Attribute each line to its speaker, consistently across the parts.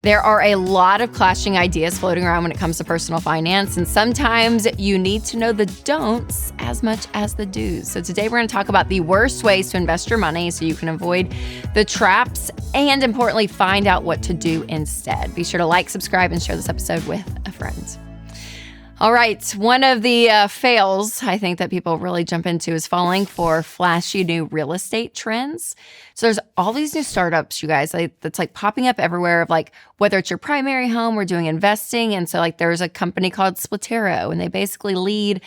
Speaker 1: There are a lot of clashing ideas floating around when it comes to personal finance, and sometimes you need to know the don'ts as much as the do's. So today we're going to talk about the worst ways to invest your money so you can avoid the traps and, importantly, find out what to do instead. Be sure to like, subscribe, and share this episode with a friend. All right, one of the fails I think that people really jump into is falling for flashy new real estate trends. So there's all these new startups, you guys, that's like popping up everywhere of like whether it's your primary home or doing investing. And so like there's a company called Splitero, and they basically lead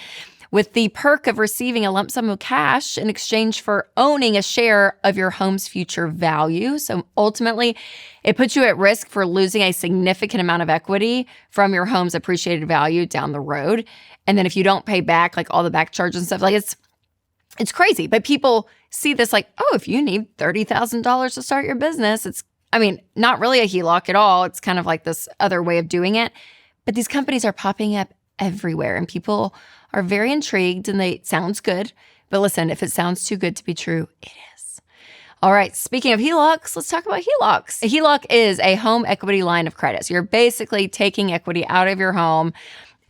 Speaker 1: with the perk of receiving a lump sum of cash in exchange for owning a share of your home's future value. So ultimately, it puts you at risk for losing a significant amount of equity from your home's appreciated value down the road. And then if you don't pay back like all the back charges and stuff, like it's crazy. But people see this like, oh, if you need $30,000 to start your business, not really a HELOC at all. It's kind of like this other way of doing it. But these companies are popping up everywhere, and people are very intrigued, and it sounds good. But listen, if it sounds too good to be true, it is. All right, speaking of HELOCs, let's talk about HELOCs. A HELOC is a home equity line of credit. So you're basically taking equity out of your home.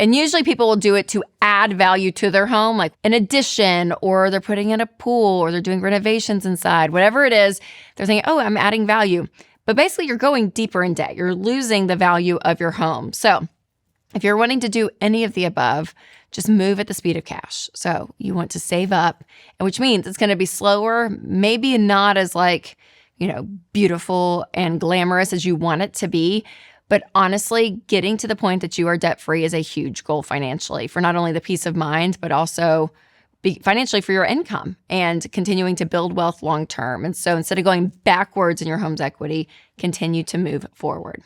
Speaker 1: And usually people will do it to add value to their home, like an addition, or they're putting in a pool, or they're doing renovations inside. Whatever it is, they're thinking, oh, I'm adding value. But basically, you're going deeper in debt. You're losing the value of your home. So if you're wanting to do any of the above, just move at the speed of cash. So you want to save up, and which means it's going to be slower, maybe not as beautiful and glamorous as you want it to be. But honestly, getting to the point that you are debt-free is a huge goal financially for not only the peace of mind, but also financially for your income and continuing to build wealth long-term. And so instead of going backwards in your home's equity, continue to move forward.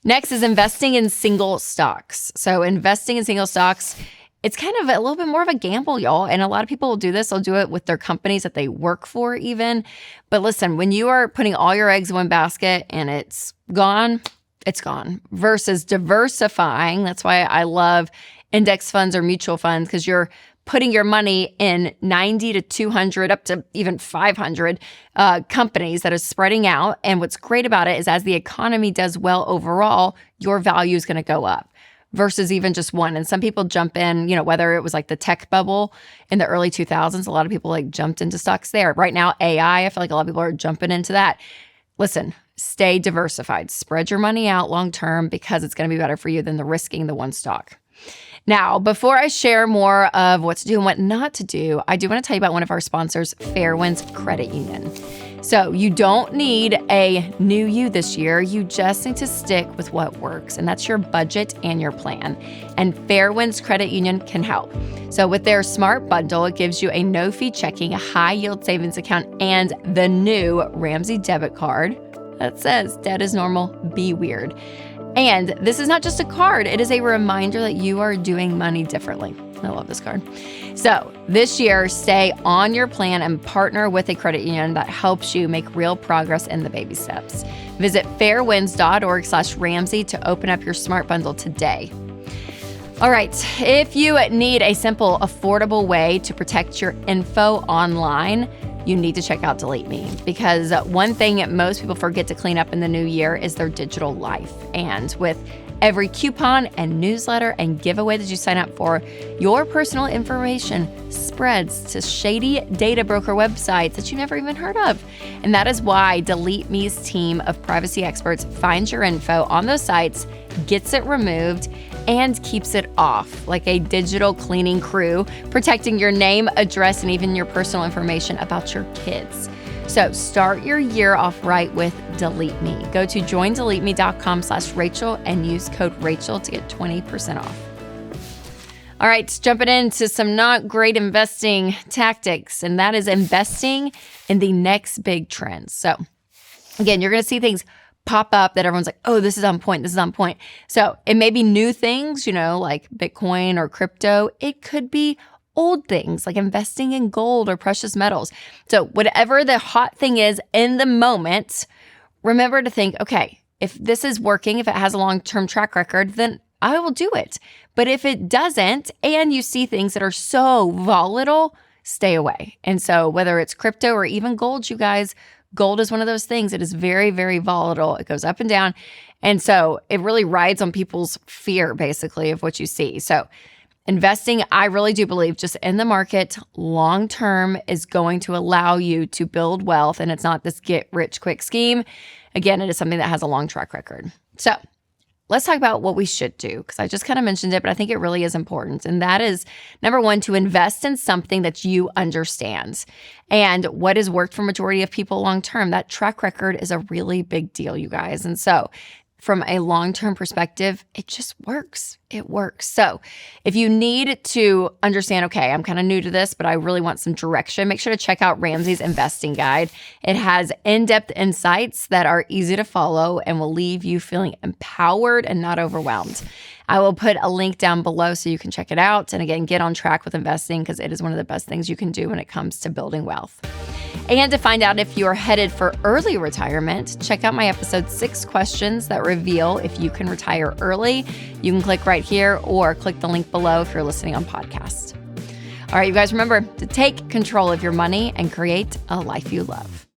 Speaker 1: Next is investing in single stocks. So investing in single stocks, it's kind of a little bit more of a gamble, y'all. And a lot of people will do this. They'll do it with their companies that they work for even. But listen, when you are putting all your eggs in one basket and it's gone, it's gone. Versus diversifying. That's why I love index funds or mutual funds, because you're putting your money in 90 to 200, up to even 500 companies that are spreading out. And what's great about it is as the economy does well overall, your value is going to go up versus even just one. And some people jump in, whether it was like the tech bubble in the early 2000s, a lot of people like jumped into stocks there. Right now, AI, I feel like a lot of people are jumping into that. Listen, stay diversified. Spread your money out long term because it's going to be better for you than the risking the one stock. Now, before I share more of what to do and what not to do, I do want to tell you about one of our sponsors, Fairwinds Credit Union. So you don't need a new you this year. You just need to stick with what works, and that's your budget and your plan. And Fairwinds Credit Union can help. So with their Smart Bundle, it gives you a no-fee checking, a high-yield savings account, and the new Ramsey debit card that says debt is normal, be weird. And this is not just a card, it is a reminder that you are doing money differently. I love this card. So this year, stay on your plan and partner with a credit union that helps you make real progress in the baby steps. Visit fairwinds.org/Ramsey to open up your Smart Bundle today. All right, if you need a simple, affordable way to protect your info online, you need to check out Delete Me, because one thing most people forget to clean up in the new year is their digital life. And with every coupon and newsletter and giveaway that you sign up for, your personal information spreads to shady data broker websites that you never even heard of. And that is why Delete Me's team of privacy experts finds your info on those sites, gets it removed, and keeps it off like a digital cleaning crew, protecting your name, address, and even your personal information about your kids. So start your year off right with Delete Me. Go to joindeleteme.com/Rachel and use code Rachel to get 20% off. All right, jumping into some not great investing tactics, and that is investing in the next big trends. So again, you're going to see things pop up that everyone's like, oh, this is on point, this is on point. So it may be new things, like Bitcoin or crypto. It could be old things like investing in gold or precious metals. So whatever the hot thing is in the moment, remember to think, okay, if this is working, if it has a long-term track record, then I will do it. But if it doesn't, and you see things that are so volatile, stay away. And so whether it's crypto or even gold, you guys, gold is one of those things. It is very, very volatile. It goes up and down. And so it really rides on people's fear, basically, of what you see. So investing, I really do believe, just in the market long term is going to allow you to build wealth. And it's not this get rich quick scheme. Again, it is something that has a long track record. So let's talk about what we should do, because I just kind of mentioned it, but I think it really is important. And that is, number one, to invest in something that you understand and what has worked for majority of people long term. That track record is a really big deal, you guys. And so from a long-term perspective, it just works. It works. So if you need to understand, okay, I'm kind of new to this, but I really want some direction, make sure to check out Ramsey's investing guide. It has in-depth insights that are easy to follow and will leave you feeling empowered and not overwhelmed. I will put a link down below so you can check it out. And again, get on track with investing because it is one of the best things you can do when it comes to building wealth. And to find out if you're headed for early retirement, check out my episode 6 questions that reveal if you can retire early. You can click right here or click the link below if you're listening on podcast. All right, you guys, remember to take control of your money and create a life you love.